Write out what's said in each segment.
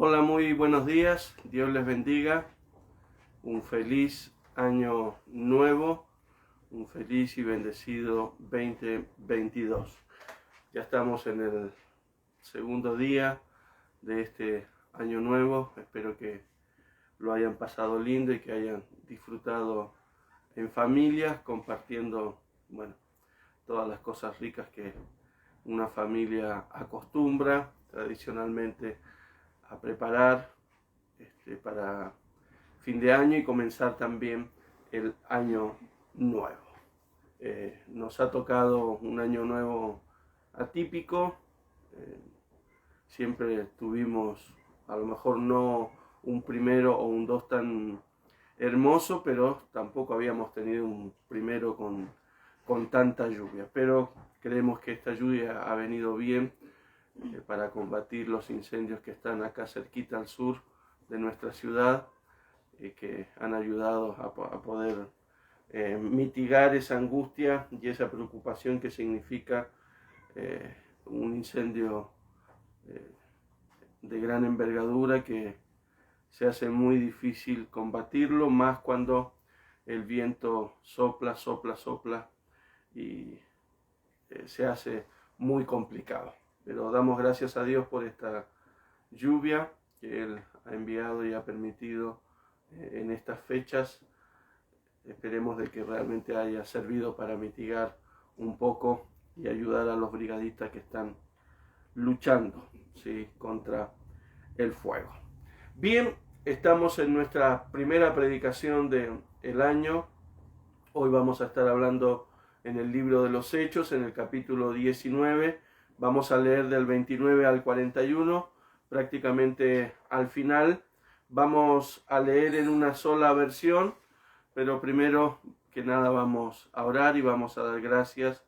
Hola, muy buenos días, Dios les bendiga, un feliz año nuevo, un feliz y bendecido 2022. Ya estamos en el segundo día de este año nuevo, espero que lo hayan pasado lindo y que hayan disfrutado en familia, compartiendo, todas las cosas ricas que una familia acostumbra tradicionalmente a preparar para fin de año y comenzar también el año nuevo. Nos ha tocado un año nuevo atípico, siempre tuvimos a lo mejor no un primero o un dos tan hermoso, pero tampoco habíamos tenido un primero con tanta lluvia, pero creemos que esta lluvia ha venido bien para combatir los incendios que están acá cerquita al sur de nuestra ciudad, que han ayudado a poder mitigar esa angustia y esa preocupación que significa un incendio de gran envergadura que se hace muy difícil combatirlo, más cuando el viento sopla y se hace muy complicado. Pero damos gracias a Dios por esta lluvia que Él ha enviado y ha permitido en estas fechas. Esperemos de que realmente haya servido para mitigar un poco y ayudar a los brigadistas que están luchando, ¿sí?, contra el fuego. Bien, estamos en nuestra primera predicación del año. Hoy vamos a estar hablando en el libro de los Hechos, en el capítulo 19. Vamos a leer del 29 al 41, prácticamente al final. Vamos a leer en una sola versión, pero primero que nada vamos a orar y vamos a dar gracias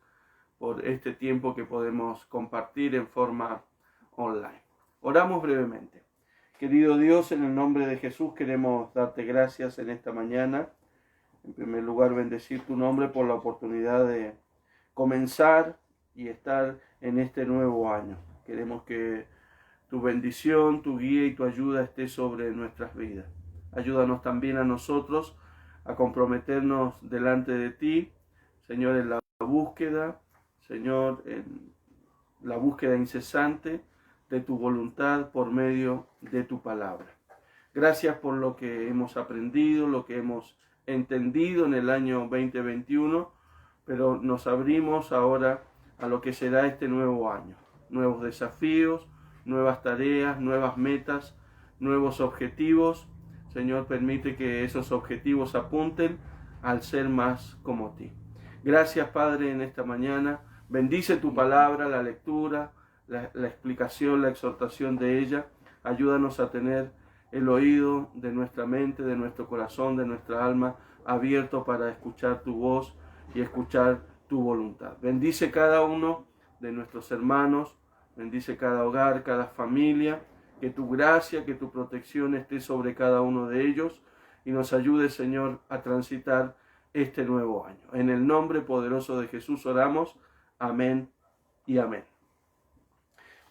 por este tiempo que podemos compartir en forma online. Oramos brevemente. Querido Dios, en el nombre de Jesús queremos darte gracias en esta mañana. En primer lugar, bendecir tu nombre por la oportunidad de comenzar y estar en este nuevo año. Queremos que tu bendición, tu guía y tu ayuda esté sobre nuestras vidas. Ayúdanos también a nosotros a comprometernos delante de ti, Señor, en la búsqueda, Señor, en la búsqueda incesante de tu voluntad por medio de tu palabra. Gracias por lo que hemos aprendido, lo que hemos entendido en el año 2021, pero nos abrimos ahora a lo que será este nuevo año. Nuevos desafíos, nuevas tareas, nuevas metas, nuevos objetivos. Señor, permite que esos objetivos apunten al ser más como ti. Gracias, Padre, en esta mañana. Bendice tu palabra, la lectura, la explicación, la exhortación de ella. Ayúdanos a tener el oído de nuestra mente, de nuestro corazón, de nuestra alma abierto para escuchar tu voz y escuchar tu voluntad. Bendice cada uno de nuestros hermanos, bendice cada hogar, cada familia, que tu gracia, que tu protección esté sobre cada uno de ellos y nos ayude, Señor, a transitar este nuevo año. En el nombre poderoso de Jesús oramos. Amén y amén.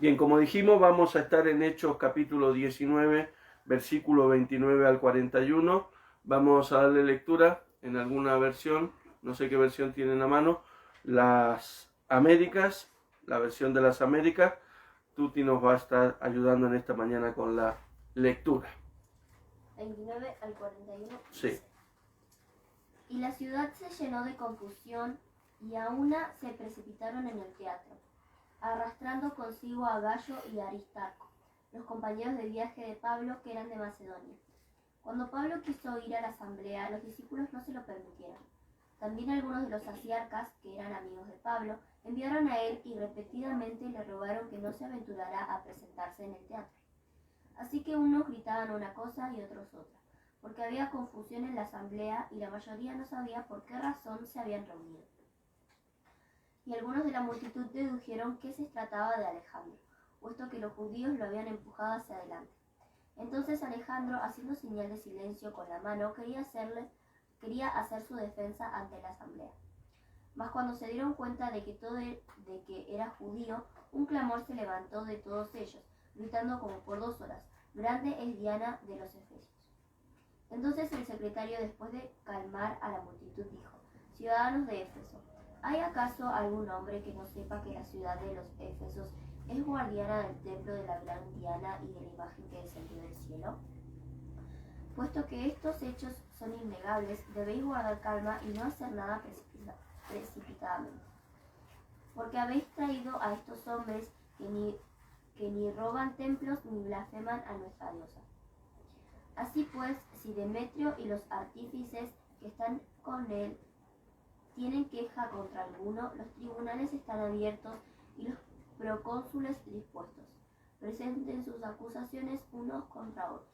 Bien, como dijimos, vamos a estar en Hechos capítulo 19, versículo 29 al 41. Vamos a darle lectura en alguna versión, no sé qué versión tienen a mano, las Américas, la versión de las Américas. Tuti nos va a estar ayudando en esta mañana con la lectura. 29 al 41. Sí. Y la ciudad se llenó de confusión y a una se precipitaron en el teatro, arrastrando consigo a Gayo y a Aristarco, los compañeros de viaje de Pablo que eran de Macedonia. Cuando Pablo quiso ir a la asamblea, los discípulos no se lo permitieron. También algunos de los asiarcas, que eran amigos de Pablo, enviaron a él y repetidamente le rogaron que no se aventurara a presentarse en el teatro. Así que unos gritaban una cosa y otros otra, porque había confusión en la asamblea y la mayoría no sabía por qué razón se habían reunido. Y algunos de la multitud dedujeron que se trataba de Alejandro, puesto que los judíos lo habían empujado hacia adelante. Entonces Alejandro, haciendo señal de silencio con la mano, quería hacer su defensa ante la asamblea. Mas cuando se dieron cuenta de que era judío, un clamor se levantó de todos ellos, gritando como por 2 horas: grande es Diana de los Efesios. Entonces el secretario, después de calmar a la multitud, dijo: ciudadanos de Éfeso, ¿hay acaso algún hombre que no sepa que la ciudad de los Éfesos es guardiana del templo de la gran Diana y de la imagen que descendió del cielo? Puesto que estos hechos son innegables, debéis guardar calma y no hacer nada precipitadamente. Porque habéis traído a estos hombres que ni roban templos ni blasfeman a nuestra diosa. Así pues, si Demetrio y los artífices que están con él tienen queja contra alguno, los tribunales están abiertos y los procónsules dispuestos. Presenten sus acusaciones unos contra otros.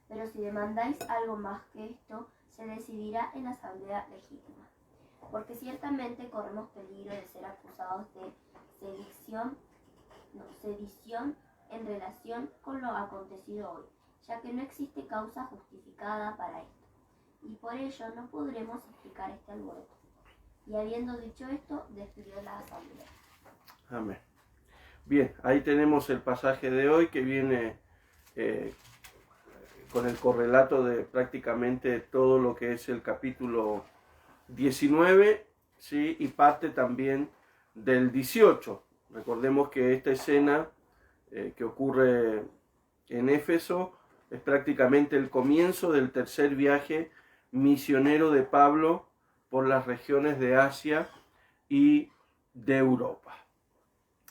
Pero si demandáis algo más que esto, se decidirá en asamblea legítima. Porque ciertamente corremos peligro de ser acusados de sedición en relación con lo acontecido hoy, ya que no existe causa justificada para esto, y por ello no podremos explicar este alboroto. Y habiendo dicho esto, despidió la asamblea. Amén. Bien, ahí tenemos el pasaje de hoy que viene con el correlato de prácticamente todo lo que es el capítulo 19, ¿sí? Y parte también del 18. Recordemos que esta escena que ocurre en Éfeso es prácticamente el comienzo del tercer viaje misionero de Pablo por las regiones de Asia y de Europa.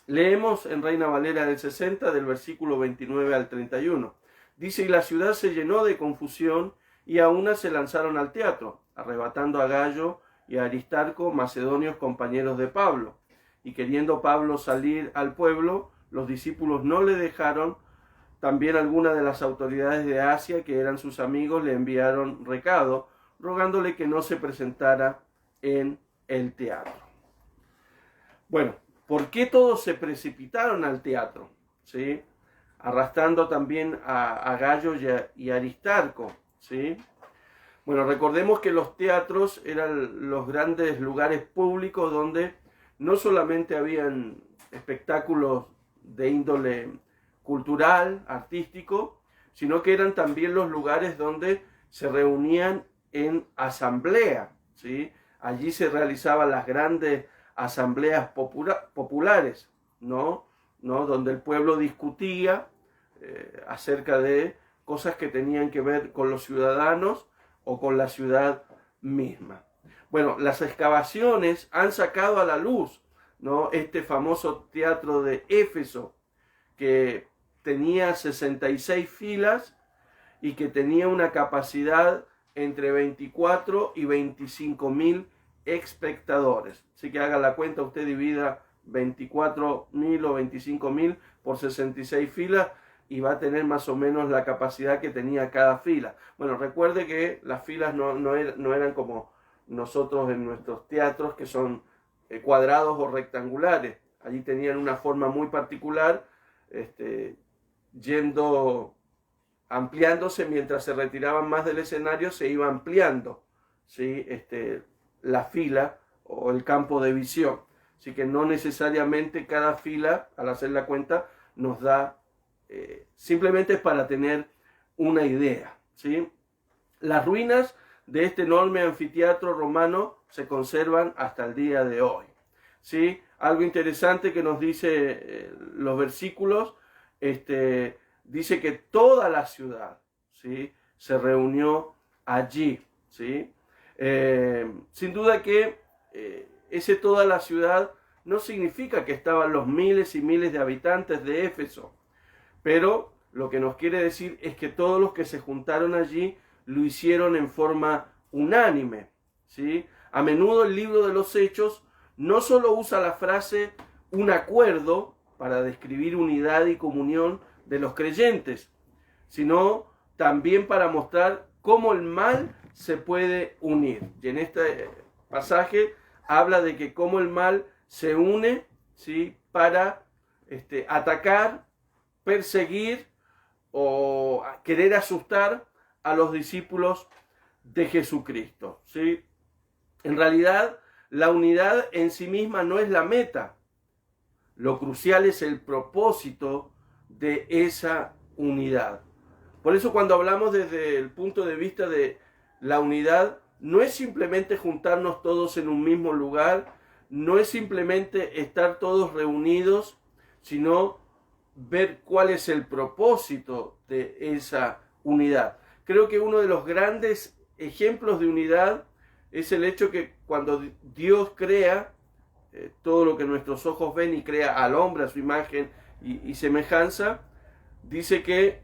Leemos en Reina Valera del 60, del versículo 29 al 31. Dice: y la ciudad se llenó de confusión, y a una se lanzaron al teatro, arrebatando a Gallo y a Aristarco, macedonios compañeros de Pablo. Y queriendo Pablo salir al pueblo, los discípulos no le dejaron. También algunas de las autoridades de Asia, que eran sus amigos, le enviaron recado, rogándole que no se presentara en el teatro. Bueno, ¿por qué todos se precipitaron al teatro? ¿Sí? Arrastrando también a Gallo y a Aristarco, ¿sí? Bueno, recordemos que los teatros eran los grandes lugares públicos donde no solamente habían espectáculos de índole cultural, artístico, sino que eran también los lugares donde se reunían en asamblea, ¿sí? Allí se realizaban las grandes asambleas populares, ¿no? Donde el pueblo discutía acerca de cosas que tenían que ver con los ciudadanos o con la ciudad misma. Bueno, las excavaciones han sacado a la luz, ¿no?, este famoso teatro de Éfeso, que tenía 66 filas y que tenía una capacidad entre 24 y 25.000 espectadores. Así que haga la cuenta, usted divida 24.000 o 25.000 por 66 filas y va a tener más o menos la capacidad que tenía cada fila. Bueno, recuerde que las filas no eran como nosotros en nuestros teatros, que son cuadrados o rectangulares. Allí tenían una forma muy particular, ampliándose mientras se retiraban más del escenario, se iba ampliando, ¿sí?, la fila o el campo de visión. Así que no necesariamente cada fila, al hacer la cuenta, nos da, simplemente es para tener una idea, ¿sí? Las ruinas de este enorme anfiteatro romano se conservan hasta el día de hoy, ¿sí? Algo interesante que nos dice los versículos, dice que toda la ciudad, ¿sí?, se reunió allí, ¿sí? Sin duda que ese toda la ciudad no significa que estaban los miles y miles de habitantes de Éfeso, pero lo que nos quiere decir es que todos los que se juntaron allí lo hicieron en forma unánime, ¿sí? A menudo el libro de los Hechos no solo usa la frase un acuerdo para describir unidad y comunión de los creyentes, sino también para mostrar cómo el mal se puede unir. Y en este pasaje habla de que cómo el mal se une, ¿sí?, para atacar, perseguir o querer asustar a los discípulos de Jesucristo, ¿sí? En realidad, la unidad en sí misma no es la meta. Lo crucial es el propósito de esa unidad. Por eso cuando hablamos desde el punto de vista de la unidad, no es simplemente juntarnos todos en un mismo lugar, no es simplemente estar todos reunidos, sino ver cuál es el propósito de esa unidad. Creo que uno de los grandes ejemplos de unidad es el hecho que cuando Dios crea todo lo que nuestros ojos ven y crea al hombre a su imagen y semejanza, dice que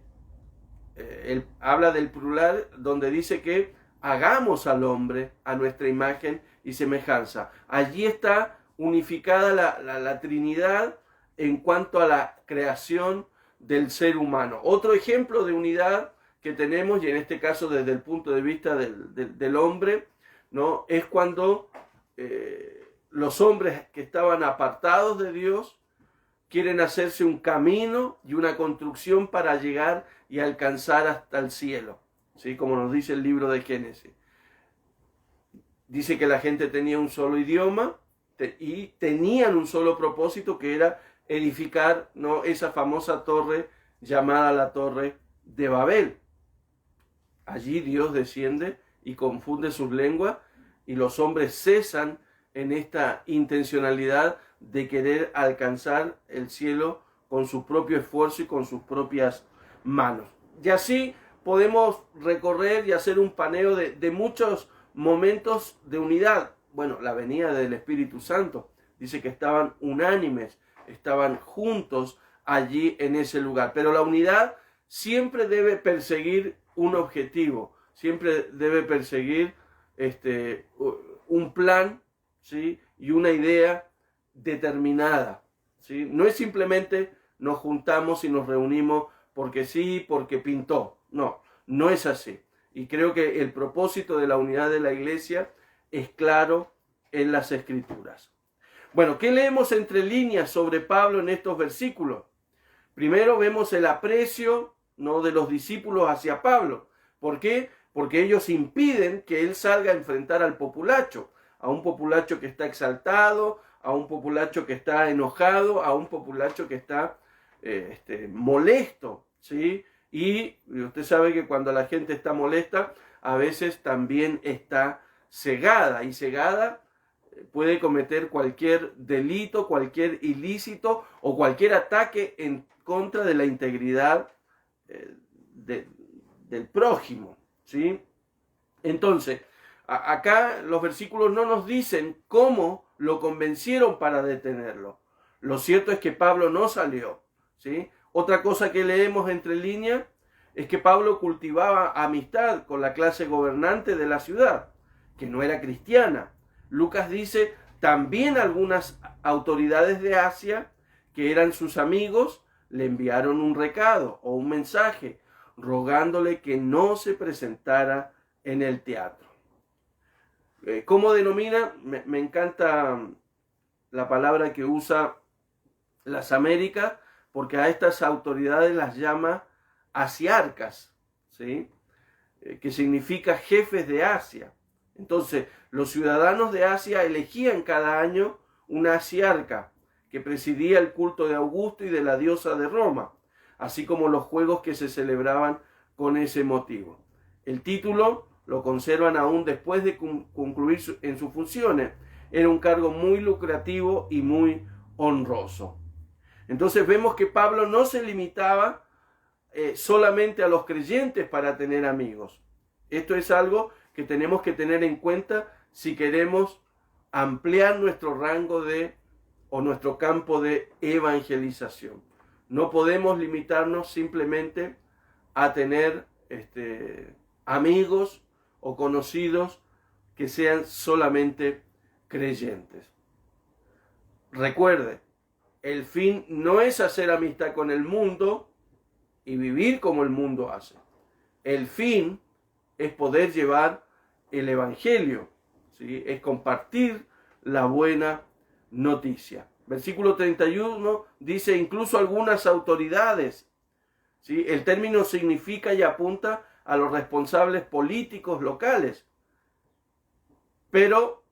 él habla del plural, donde dice que hagamos al hombre a nuestra imagen y semejanza. Allí está unificada la Trinidad en cuanto a la creación del ser humano. Otro ejemplo de unidad que tenemos, y en este caso desde el punto de vista del hombre, ¿no?, es cuando los hombres que estaban apartados de Dios quieren hacerse un camino y una construcción para llegar y alcanzar hasta el cielo, ¿sí? Como nos dice el libro de Génesis. Dice que la gente tenía un solo idioma y tenían un solo propósito, que era edificar, ¿no?, esa famosa torre llamada la Torre de Babel. Allí Dios desciende y confunde sus lenguas y los hombres cesan en esta intencionalidad de querer alcanzar el cielo con su propio esfuerzo y con sus propias manos. Y así podemos recorrer y hacer un paneo de muchos momentos de unidad. Bueno, la venida del Espíritu Santo. Dice que estaban unánimes, estaban juntos allí en ese lugar. Pero la unidad siempre debe perseguir un objetivo, siempre debe perseguir un plan, ¿sí?, y una idea determinada, ¿sí? No es simplemente nos juntamos y nos reunimos porque sí, porque pintó. No, no es así. Y creo que el propósito de la unidad de la iglesia es claro en las Escrituras. Bueno, ¿qué leemos entre líneas sobre Pablo en estos versículos? Primero vemos el aprecio, ¿no?, de los discípulos hacia Pablo. ¿Por qué? Porque ellos impiden que él salga a enfrentar al populacho, a un populacho que está exaltado, a un populacho que está enojado, a un populacho que está molesto, ¿sí? Y usted sabe que cuando la gente está molesta, a veces también está cegada, y cegada puede cometer cualquier delito, cualquier ilícito o cualquier ataque en contra de la integridad del prójimo, ¿sí? Entonces, acá los versículos no nos dicen cómo lo convencieron para detenerlo. Lo cierto es que Pablo no salió, ¿sí? Otra cosa que leemos entre líneas es que Pablo cultivaba amistad con la clase gobernante de la ciudad, que no era cristiana. Lucas dice, también algunas autoridades de Asia, que eran sus amigos, le enviaron un recado o un mensaje, rogándole que no se presentara en el teatro. ¿Cómo denomina? Me encanta la palabra que usa las Américas, porque a estas autoridades las llama asiarcas, ¿sí? Que significa jefes de Asia. Entonces, los ciudadanos de Asia elegían cada año una asiarca que presidía el culto de Augusto y de la diosa de Roma, así como los juegos que se celebraban con ese motivo. El título lo conservan aún después de concluir en sus funciones. Era un cargo muy lucrativo y muy honroso. Entonces vemos que Pablo no se limitaba solamente a los creyentes para tener amigos. Esto es algo que tenemos que tener en cuenta si queremos ampliar nuestro rango o nuestro campo de evangelización. No podemos limitarnos simplemente a tener amigos o conocidos que sean solamente creyentes. Recuerde, el fin no es hacer amistad con el mundo y vivir como el mundo hace. El fin es poder llevar el evangelio, ¿sí? Es compartir la buena noticia. Versículo 31 dice, incluso algunas autoridades, ¿sí? El término significa y apunta a los responsables políticos locales, pero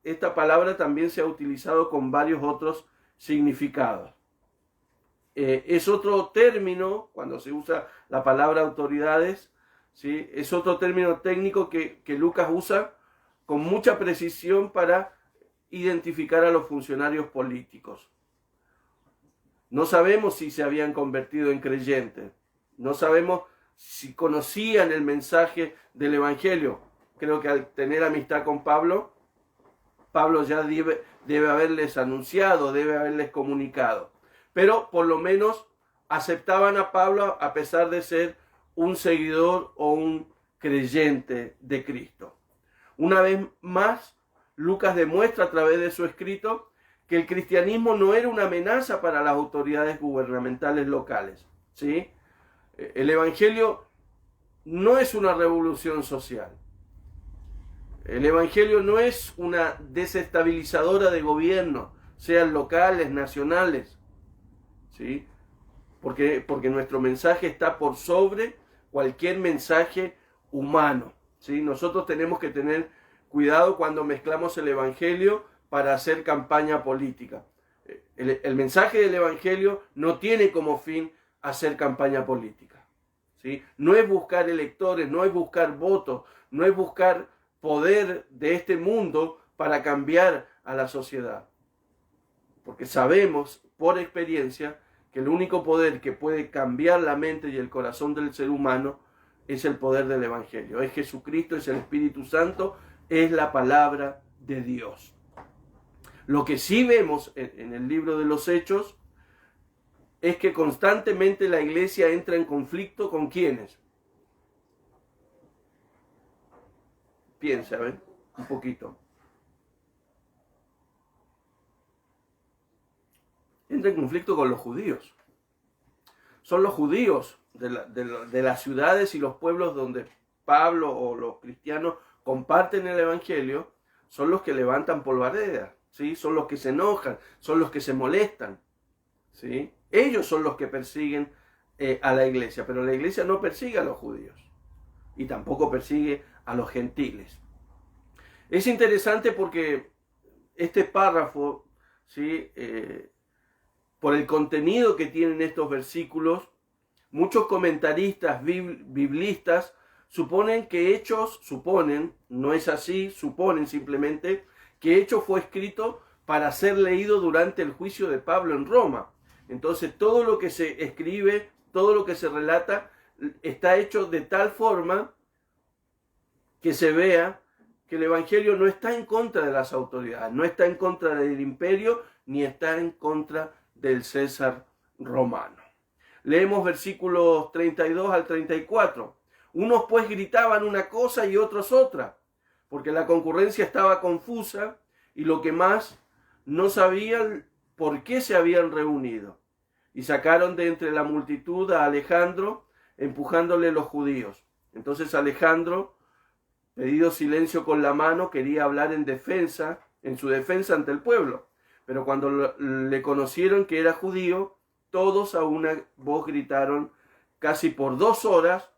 esta palabra también se ha utilizado con varios otros significados. es otro término, cuando se usa la palabra autoridades, ¿sí? Es otro término técnico que Lucas usa con mucha precisión para identificar a los funcionarios políticos. No sabemos si se habían convertido en creyentes, no sabemos si conocían el mensaje del Evangelio. Creo que al tener amistad con Pablo, Pablo ya debe haberles anunciado, debe haberles comunicado. Pero por lo menos aceptaban a Pablo a pesar de ser un seguidor o un creyente de Cristo. Una vez más, Lucas demuestra a través de su escrito que el cristianismo no era una amenaza para las autoridades gubernamentales locales, ¿sí? El Evangelio no es una revolución social. El Evangelio no es una desestabilizadora de gobierno, sean locales, nacionales, ¿sí? Porque nuestro mensaje está por sobre cualquier mensaje humano, ¿sí? Nosotros tenemos que tener cuidado cuando mezclamos el Evangelio para hacer campaña política. El mensaje del Evangelio no tiene como fin hacer campaña política, ¿sí? No es buscar electores, no es buscar votos, no es buscar poder de este mundo para cambiar a la sociedad. Porque sabemos por experiencia que el único poder que puede cambiar la mente y el corazón del ser humano es el poder del Evangelio. Es Jesucristo, es el Espíritu Santo, es la palabra de Dios. Lo que sí vemos en el libro de los Hechos es que constantemente la iglesia entra en conflicto con ¿quiénes? Piensa, ¿ven? Un poquito. Entra en conflicto con los judíos. Son los judíos de las ciudades y los pueblos donde Pablo o los cristianos comparten el Evangelio, son los que levantan polvareda, ¿sí? Son los que se enojan, son los que se molestan, ¿sí? Ellos son los que persiguen a la iglesia, pero la iglesia no persigue a los judíos y tampoco persigue a los gentiles. Es interesante porque este párrafo, ¿sí? Por el contenido que tienen estos versículos, muchos comentaristas biblistas suponen que Hechos, no es así, suponen simplemente que Hechos fue escrito para ser leído durante el juicio de Pablo en Roma. Entonces todo lo que se escribe, todo lo que se relata, está hecho de tal forma que se vea que el Evangelio no está en contra de las autoridades, no está en contra del imperio, ni está en contra del César romano. Leemos versículos 32 al 34. Unos pues gritaban una cosa y otros otra, porque la concurrencia estaba confusa y lo que más no sabían por qué se habían reunido. Y sacaron de entre la multitud a Alejandro, empujándole los judíos. Entonces Alejandro, pedido silencio con la mano, quería hablar en su defensa ante el pueblo. Pero cuando le conocieron que era judío, todos a una voz gritaron casi por 2 horas,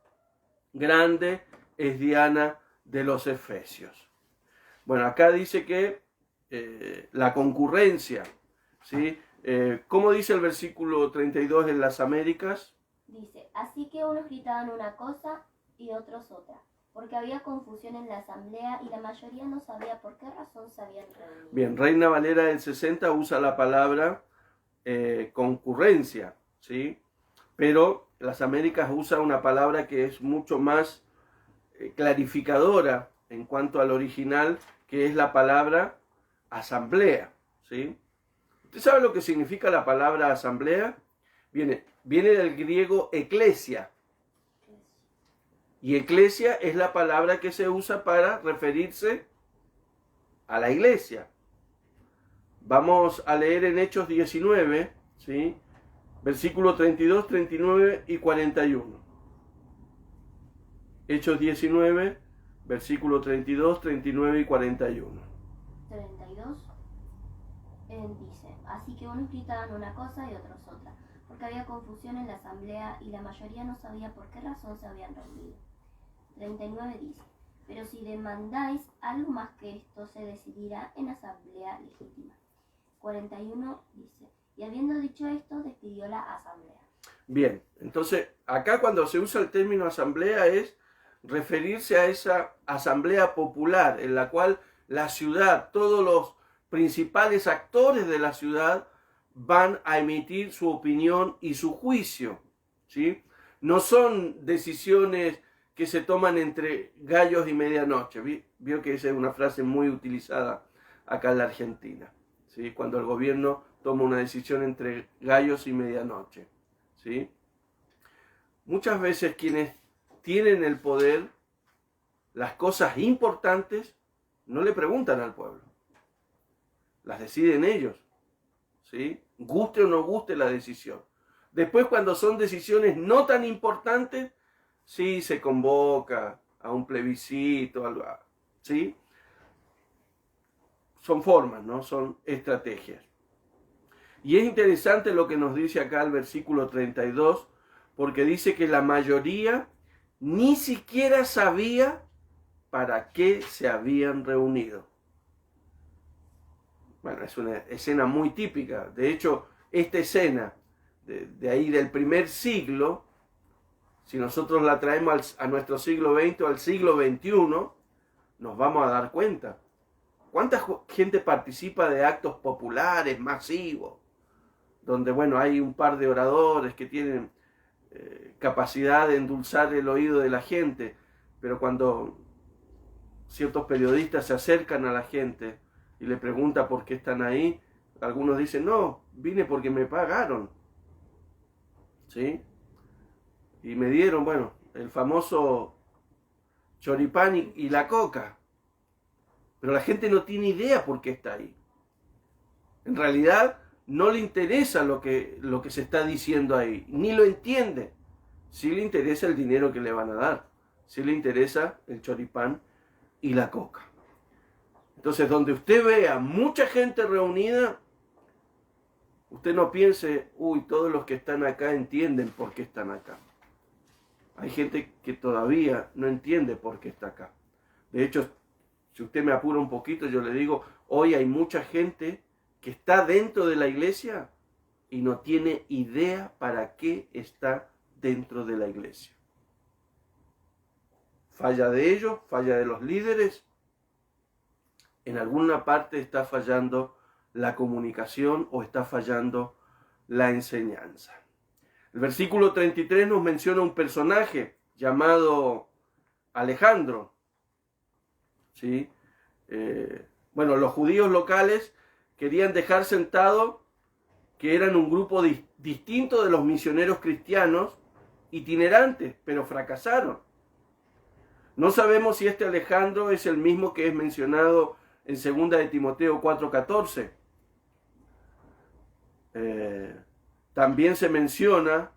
grande es Diana de los Efesios. Bueno, acá dice que la concurrencia, ¿sí? ¿Cómo dice el versículo 32 en las Américas? Dice, así que unos gritaban una cosa y otros otra, porque había confusión en la asamblea y la mayoría no sabía por qué razón se habían reunido. Bien, Reina Valera del 60 usa la palabra concurrencia, ¿sí? Pero las Américas usa una palabra que es mucho más clarificadora en cuanto al original, que es la palabra asamblea, ¿sí? ¿Usted sabe lo que significa la palabra asamblea? Viene del griego eclesia. Y eclesia es la palabra que se usa para referirse a la iglesia. Vamos a leer en Hechos 19, ¿sí? Versículos 32, 39 y 41. Hechos 19, versículos 32, 39 y 41. 32 dice, así que unos gritaban una cosa y otros otra, porque había confusión en la asamblea y la mayoría no sabía por qué razón se habían reunido. 39 dice, pero si demandáis algo más que esto, se decidirá en asamblea legítima. 41 dice, y habiendo dicho esto, despidió la asamblea. Bien, entonces acá cuando se usa el término asamblea es referirse a esa asamblea popular en la cual la ciudad, todos los principales actores de la ciudad van a emitir su opinión y su juicio, ¿sí? No son decisiones que se toman entre gallos y medianoche. Vio que esa es una frase muy utilizada acá en la Argentina, ¿sí? Cuando el gobierno toma una decisión entre gallos y medianoche, ¿sí? Muchas veces quienes tienen el poder, las cosas importantes, no le preguntan al pueblo. Las deciden ellos, ¿sí? Guste o no guste la decisión. Después, cuando son decisiones no tan importantes, sí se convoca a un plebiscito, ¿sí? Son formas, ¿no? Son estrategias. Y es interesante lo que nos dice acá el versículo 32, porque dice que la mayoría ni siquiera sabía para qué se habían reunido. Bueno, es una escena muy típica. De hecho, esta escena de ahí del primer siglo, si nosotros la traemos a nuestro siglo XX o al siglo XXI, nos vamos a dar cuenta. ¿Cuánta gente participa de actos populares, masivos? Donde, bueno, hay un par de oradores que tienen capacidad de endulzar el oído de la gente, pero cuando ciertos periodistas se acercan a la gente y le preguntan por qué están ahí, algunos dicen, no, vine porque me pagaron, ¿sí? Y me dieron, bueno, el famoso choripán y la coca, pero la gente no tiene idea por qué está ahí. En realidad no le interesa lo que se está diciendo ahí, ni lo entiende. Sí le interesa el dinero que le van a dar, sí le interesa el choripán y la coca. Entonces, donde usted vea mucha gente reunida, usted no piense, uy, todos los que están acá entienden por qué están acá. Hay gente que todavía no entiende por qué está acá. De hecho, si usted me apura un poquito, yo le digo, hoy hay mucha gente que está dentro de la iglesia y no tiene idea para qué está dentro de la iglesia. Falla de ellos, falla de los líderes. En alguna parte está fallando la comunicación o está fallando la enseñanza. El versículo 33 nos menciona un personaje llamado Alejandro, ¿sí? Bueno, los judíos locales querían dejar sentado que eran un grupo distinto de los misioneros cristianos itinerantes, pero fracasaron. No sabemos si este Alejandro es el mismo que es mencionado en 2 de Timoteo 4:14. También se menciona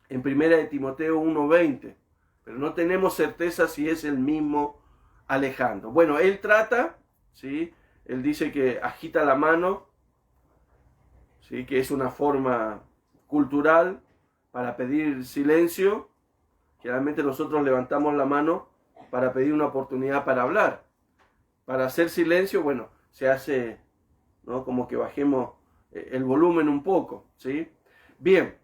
en 1 de Timoteo 1:20, pero no tenemos certeza si es el mismo Alejandro. Bueno, él trata, ¿sí? Él dice que agita la mano, ¿sí? Que es una forma cultural para pedir silencio. Generalmente nosotros levantamos la mano para pedir una oportunidad para hablar. Para hacer silencio, bueno, se hace, ¿no? Como que bajemos el volumen un poco, ¿sí? Bien,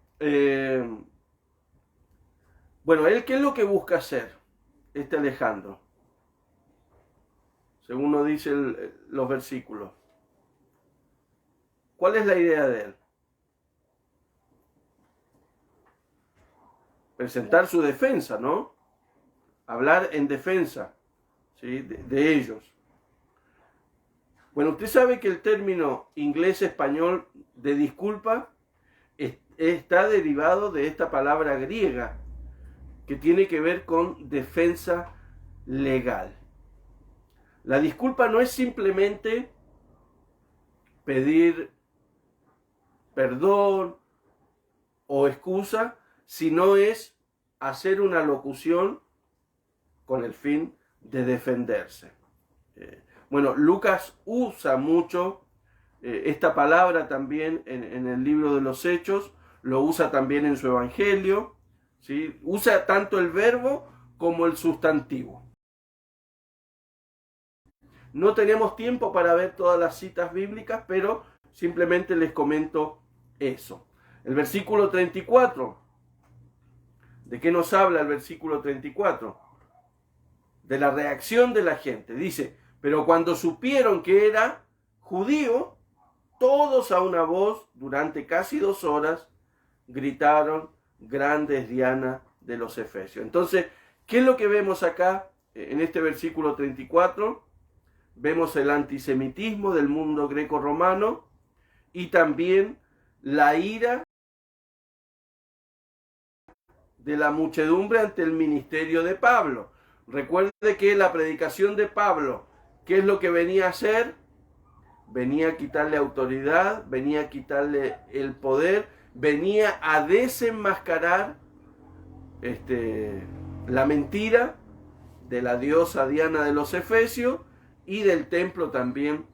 bueno, ¿él qué es lo que busca hacer, este Alejandro? Según nos dicen los versículos. ¿Cuál es la idea de él? Presentar su defensa, ¿no? Hablar en defensa, ¿sí? de ellos. Bueno, usted sabe que el término inglés-español de disculpa está derivado de esta palabra griega que tiene que ver con defensa legal. La disculpa no es simplemente pedir perdón o excusa, sino es hacer una locución con el fin de defenderse. Bueno, Lucas usa mucho esta palabra también en el libro de los Hechos, lo usa también en su Evangelio, ¿sí? Usa tanto el verbo como el sustantivo. No tenemos tiempo para ver todas las citas bíblicas, pero simplemente les comento eso. El versículo 34, ¿de qué nos habla el versículo 34? De la reacción de la gente. Dice, pero cuando supieron que era judío, todos a una voz, durante casi 2 horas, gritaron, grande es Diana de los Efesios. Entonces, ¿qué es lo que vemos acá en este versículo 34? Vemos el antisemitismo del mundo greco-romano y también la ira de la muchedumbre ante el ministerio de Pablo. Recuerde que la predicación de Pablo, ¿qué es lo que venía a hacer? Venía a quitarle autoridad, venía a quitarle el poder, venía a desenmascarar la mentira de la diosa Diana de los Efesios y del templo también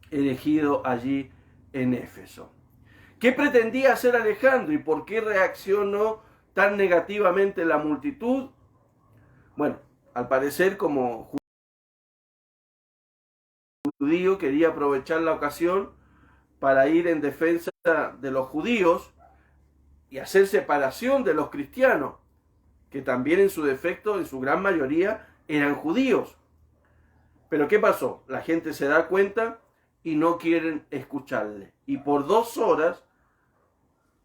erigido allí en Éfeso. ¿Qué pretendía hacer Alejandro y por qué reaccionó tan negativamente la multitud? Bueno, al parecer como judío quería aprovechar la ocasión para ir en defensa de los judíos y hacer separación de los cristianos, que también en su defecto, en su gran mayoría, eran judíos. Pero ¿qué pasó? La gente se da cuenta y no quieren escucharle. Y por 2 horas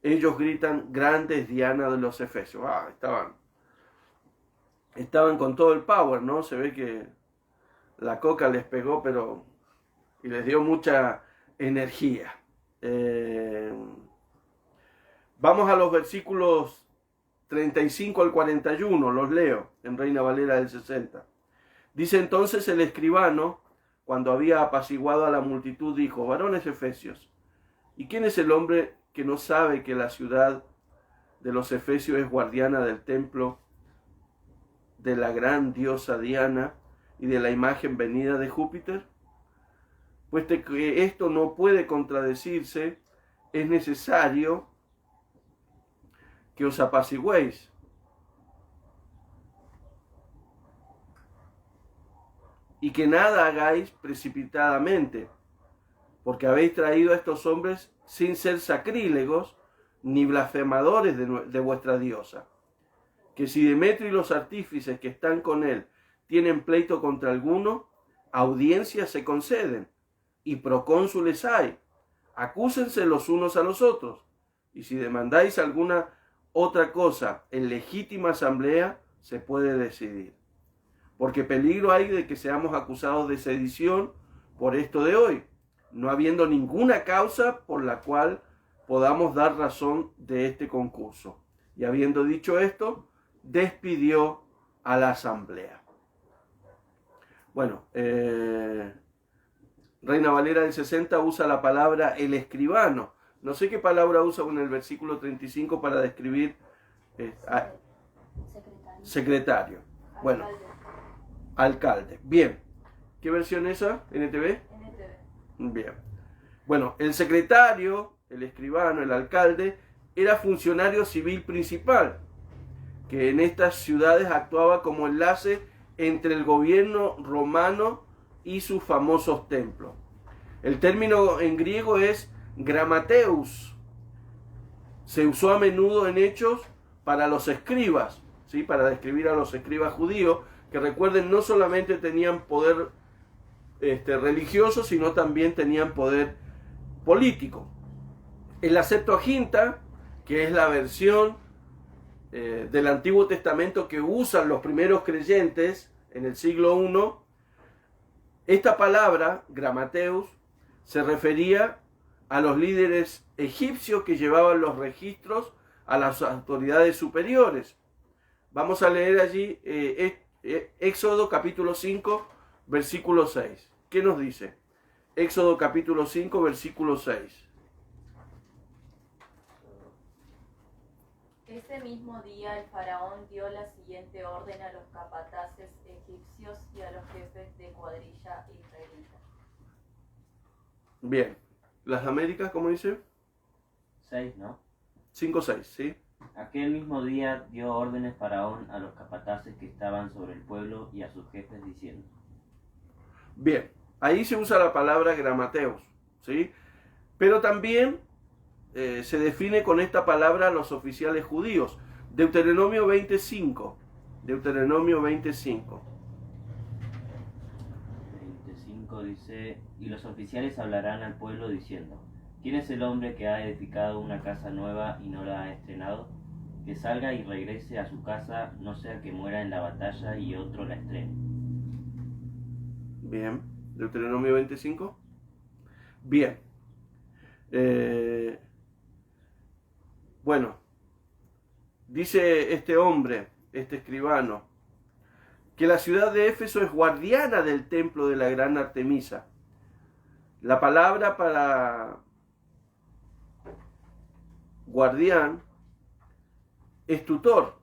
ellos gritan, grande es Diana de los Efesios. Estaban con todo el power, ¿no? Se ve que la coca les pegó, y les dio mucha energía. Vamos a los versículos 35 al 41, los leo en Reina Valera del 60. Dice entonces el escribano, cuando había apaciguado a la multitud, dijo, varones efesios, ¿y quién es el hombre que no sabe que la ciudad de los Efesios es guardiana del templo de la gran diosa Diana y de la imagen venida de Júpiter? Puesto que esto no puede contradecirse, es necesario que os apacigüéis. Y que nada hagáis precipitadamente, porque habéis traído a estos hombres sin ser sacrílegos ni blasfemadores de vuestra diosa. Que si Demetrio y los artífices que están con él tienen pleito contra alguno, audiencias se conceden y procónsules hay. Acúsense los unos a los otros. Y si demandáis alguna otra cosa en legítima asamblea, se puede decidir. Porque peligro hay de que seamos acusados de sedición por esto de hoy, no habiendo ninguna causa por la cual podamos dar razón de este concurso. Y habiendo dicho esto, despidió a la asamblea. Bueno, Reina Valera del 60 usa la palabra el escribano. No sé qué palabra usa en el versículo 35 para describir secretario. Bueno, alcalde. Bien. ¿Qué versión es esa? ¿NTV? NTV. Bien. Bueno, el secretario, el escribano, el alcalde, era funcionario civil principal, que en estas ciudades actuaba como enlace entre el gobierno romano y sus famosos templos. El término en griego es grammateus. Se usó a menudo en Hechos para los escribas, ¿sí? Para describir a los escribas judíos, que recuerden, no solamente tenían poder religioso, sino también tenían poder político. En la Septuaginta, que es la versión del Antiguo Testamento que usan los primeros creyentes en el siglo I, esta palabra, grammateus, se refería a los líderes egipcios que llevaban los registros a las autoridades superiores. Vamos a leer allí Éxodo capítulo 5, versículo 6. ¿Qué nos dice? Éxodo capítulo 5, versículo 6. Ese mismo día el faraón dio la siguiente orden a los capataces egipcios y a los jefes de cuadrilla israelitas. Bien. ¿Las Américas, cómo dice? 6, ¿no? 5, 6, ¿sí? Aquel mismo día dio órdenes Faraón a los capataces que estaban sobre el pueblo y a sus jefes diciendo. Bien, ahí se usa la palabra grammateus, ¿sí? Pero también se define con esta palabra a los oficiales judíos. Deuteronomio 25. Deuteronomio 25. 25 dice, y los oficiales hablarán al pueblo diciendo, ¿quién es el hombre que ha edificado una casa nueva y no la ha estrenado? Que salga y regrese a su casa, no sea que muera en la batalla y otro la estrene. Bien, Deuteronomio 25. Bien. Bueno, dice este hombre, este escribano, que la ciudad de Éfeso es guardiana del templo de la gran Artemisa. La palabra para guardián es tutor,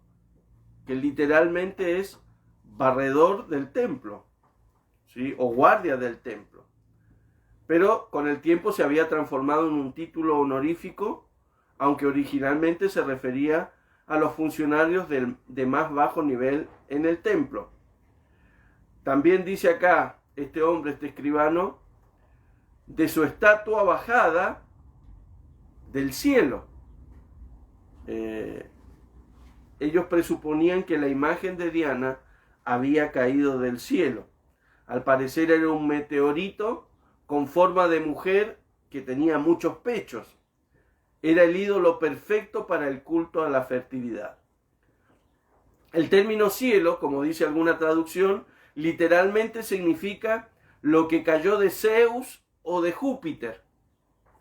que literalmente es barredor del templo, ¿sí? O guardia del templo. Pero con el tiempo se había transformado en un título honorífico, aunque originalmente se refería a los funcionarios de más bajo nivel en el templo. También dice acá este hombre, este escribano, de su estatua bajada del cielo. Ellos presuponían que la imagen de Diana había caído del cielo. Al parecer era un meteorito con forma de mujer que tenía muchos pechos. Era el ídolo perfecto para el culto a la fertilidad. El término cielo, como dice alguna traducción, literalmente significa lo que cayó de Zeus o de Júpiter.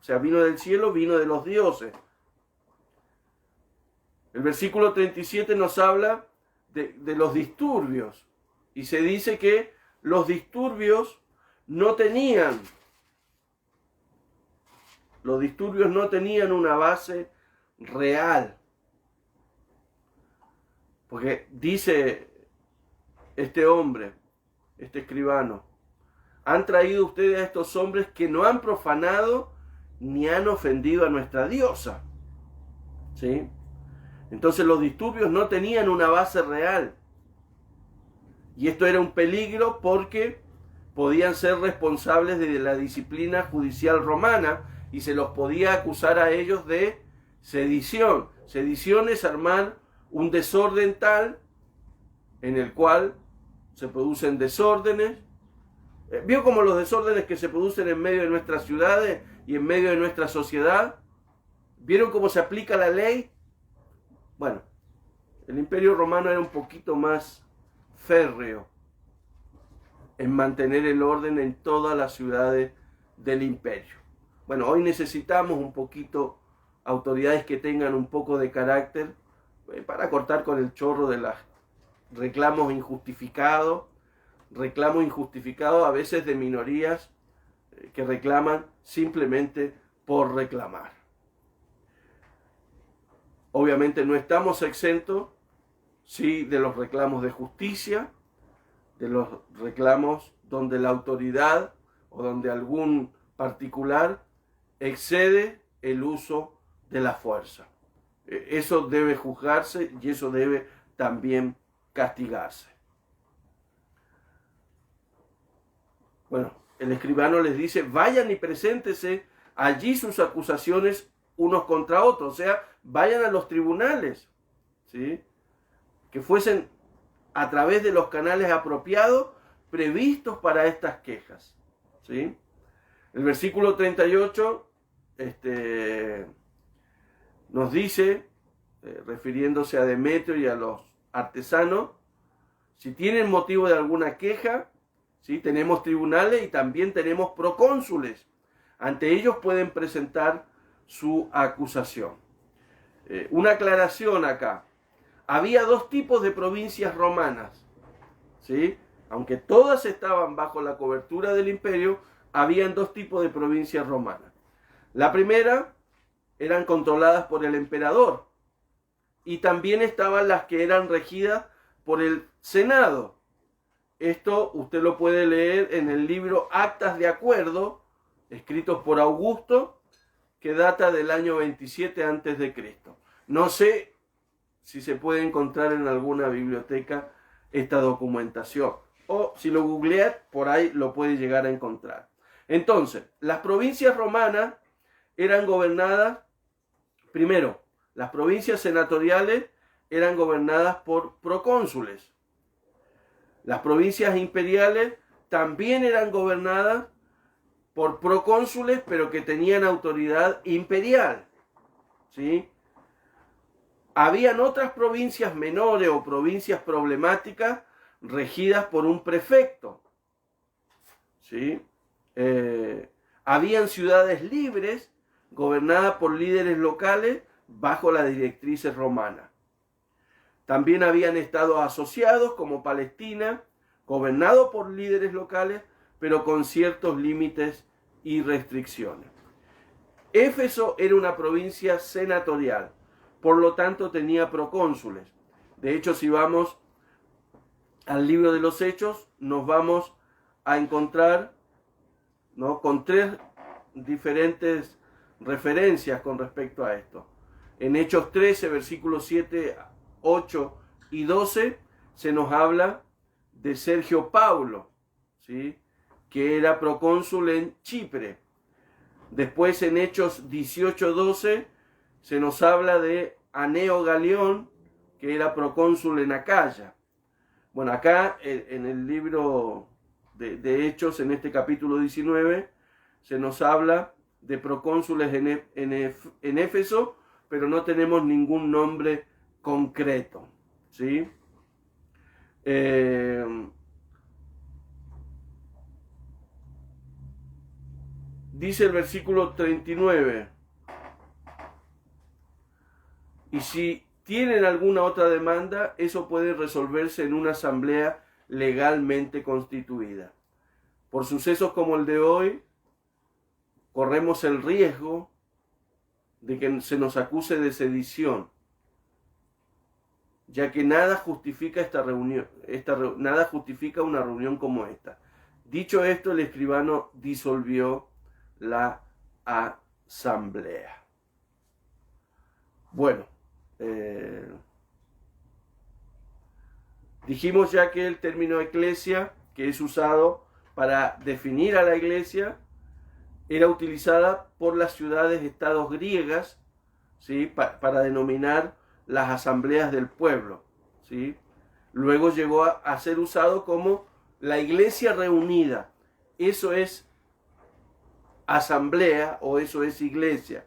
O sea, vino del cielo, vino de los dioses. El versículo 37 nos habla de los disturbios. Y se dice que los disturbios no tenían una base real. Porque dice este hombre, este escribano, han traído ustedes a estos hombres que no han profanado ni han ofendido a nuestra diosa. ¿Sí? Entonces los disturbios no tenían una base real. Y esto era un peligro porque podían ser responsables de la disciplina judicial romana y se los podía acusar a ellos de sedición. Sedición es armar un desorden tal en el cual se producen desórdenes. ¿Vio como los desórdenes que se producen en medio de nuestras ciudades y en medio de nuestra sociedad? ¿Vieron cómo se aplica la ley? Bueno, el Imperio Romano era un poquito más férreo en mantener el orden en todas las ciudades del imperio. Bueno, hoy necesitamos un poquito autoridades que tengan un poco de carácter para cortar con el chorro de los reclamos injustificados a veces de minorías que reclaman simplemente por reclamar. Obviamente no estamos exentos, sí, de los reclamos de justicia, de los reclamos donde la autoridad o donde algún particular excede el uso de la fuerza. Eso debe juzgarse y eso debe también castigarse. Bueno, el escribano les dice, vayan y preséntese allí sus acusaciones unos contra otros, o sea, vayan a los tribunales, ¿sí? Que fuesen a través de los canales apropiados previstos para estas quejas, ¿sí? El versículo 38 nos dice, refiriéndose a Demetrio y a los artesanos, si tienen motivo de alguna queja, ¿sí? Tenemos tribunales y también tenemos procónsules. Ante ellos pueden presentar su acusación. Una aclaración acá. Había dos tipos de provincias romanas, ¿sí? Aunque todas estaban bajo la cobertura del imperio, habían dos tipos de provincias romanas. La primera eran controladas por el emperador y también estaban las que eran regidas por el Senado. Esto usted lo puede leer en el libro Actas de Acuerdo, escritos por Augusto, que data del año 27 a.C. No sé si se puede encontrar en alguna biblioteca esta documentación, o si lo googlea, por ahí lo puede llegar a encontrar. Entonces, las provincias romanas eran gobernadas, primero, las provincias senatoriales eran gobernadas por procónsules. Las provincias imperiales también eran gobernadas por procónsules, pero que tenían autoridad imperial, ¿sí? Habían otras provincias menores o provincias problemáticas regidas por un prefecto, ¿sí? Habían ciudades libres gobernadas por líderes locales bajo las directrices romanas. También habían estados asociados como Palestina, gobernado por líderes locales, pero con ciertos límites y restricciones. Éfeso era una provincia senatorial, por lo tanto tenía procónsules. De hecho, si vamos al libro de los Hechos, nos vamos a encontrar, ¿no?, con 3 diferentes referencias con respecto a esto. En Hechos 13, versículos 7, 8 y 12, se nos habla de Sergio Paulo, ¿sí?, que era procónsul en Chipre. Después en Hechos 18, 12, se nos habla de Aneo Galión, que era procónsul en Acaya. Bueno, acá en el libro de Hechos, en este capítulo 19, se nos habla de procónsules en Éfeso, pero no tenemos ningún nombre concreto, ¿sí? Dice el versículo 39, y si tienen alguna otra demanda, eso puede resolverse en una asamblea legalmente constituida. Por sucesos como el de hoy, corremos el riesgo de que se nos acuse de sedición, ya que nada justifica nada justifica una reunión como esta. Dicho esto, el escribano disolvió la asamblea. Bueno, dijimos ya que el término eclesia, que es usado para definir a la iglesia, era utilizada por las ciudades-estados griegas, ¿sí?, para denominar las asambleas del pueblo, ¿sí? Luego llegó a ser usado como la iglesia reunida. Eso es asamblea o eso es iglesia.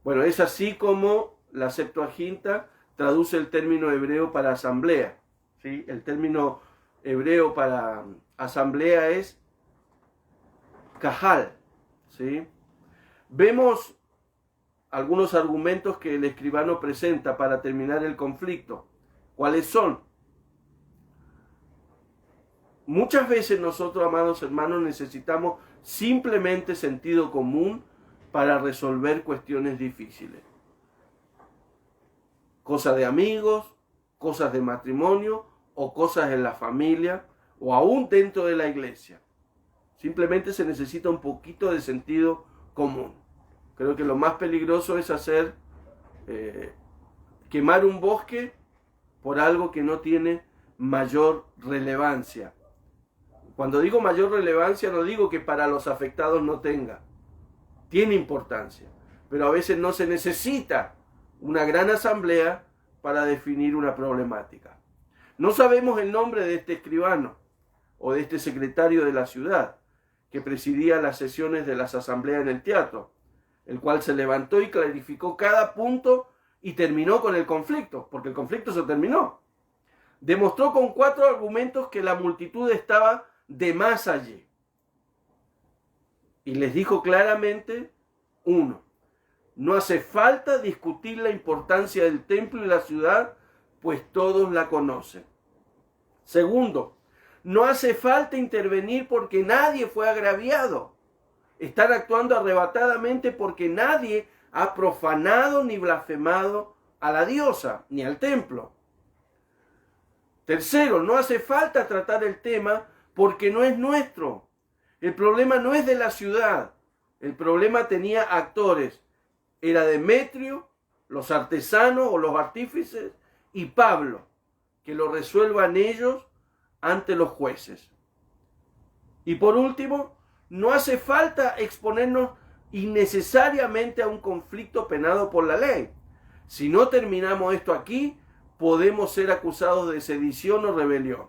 Bueno, es así como la Septuaginta traduce el término hebreo para asamblea, ¿sí? El término hebreo para asamblea es kahal, ¿sí? Vemos algunos argumentos que el escribano presenta para terminar el conflicto. ¿Cuáles son? Muchas veces nosotros, amados hermanos, necesitamos simplemente sentido común para resolver cuestiones difíciles. Cosas de amigos, cosas de matrimonio o cosas en la familia o aún dentro de la iglesia. Simplemente se necesita un poquito de sentido común. Creo que lo más peligroso es quemar un bosque por algo que no tiene mayor relevancia. Cuando digo mayor relevancia, no digo que para los afectados no tenga. Tiene importancia, pero a veces no se necesita una gran asamblea para definir una problemática. No sabemos el nombre de este escribano o de este secretario de la ciudad que presidía las sesiones de las asambleas en el teatro, el cual se levantó y clarificó cada punto y terminó con el conflicto, porque el conflicto se terminó. Demostró con 4 argumentos que la multitud estaba de más allí. Y les dijo claramente, 1, no hace falta discutir la importancia del templo y la ciudad, pues todos la conocen. 2, no hace falta intervenir porque nadie fue agraviado. Están actuando arrebatadamente porque nadie ha profanado ni blasfemado a la diosa ni al templo. 3, no hace falta tratar el tema porque no es nuestro. El problema no es de la ciudad. El problema tenía actores. Era Demetrio, los artesanos o los artífices y Pablo. Que lo resuelvan ellos ante los jueces. Y por último, no hace falta exponernos innecesariamente a un conflicto penado por la ley. Si no terminamos esto aquí, podemos ser acusados de sedición o rebelión.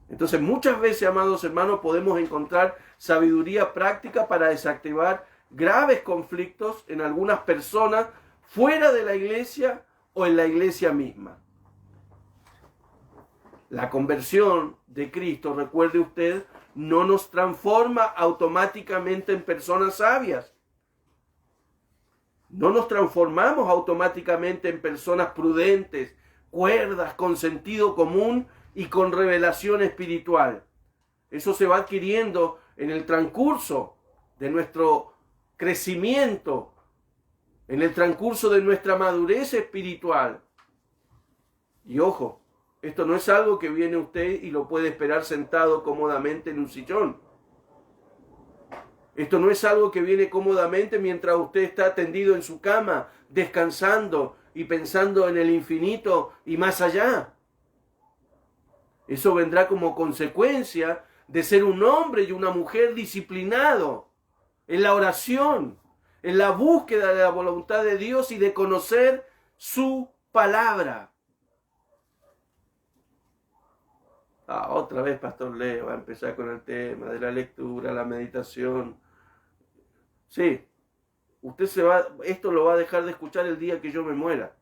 Entonces, muchas veces, amados hermanos, podemos encontrar sabiduría práctica para desactivar graves conflictos en algunas personas fuera de la iglesia o en la iglesia misma. La conversión de Cristo, recuerde usted, no nos transforma automáticamente en personas sabias. No nos transformamos automáticamente en personas prudentes, cuerdas, con sentido común y con revelación espiritual. Eso se va adquiriendo en el transcurso de nuestro crecimiento, en el transcurso de nuestra madurez espiritual. Y ojo, esto no es algo que viene usted y lo puede esperar sentado cómodamente en un sillón. Esto no es algo que viene cómodamente mientras usted está tendido en su cama, descansando y pensando en el infinito y más allá. Eso vendrá como consecuencia de ser un hombre y una mujer disciplinado en la oración, en la búsqueda de la voluntad de Dios y de conocer su palabra. Otra vez Pastor Leo va a empezar con el tema de la lectura, la meditación. Sí, esto lo va a dejar de escuchar el día que yo me muera.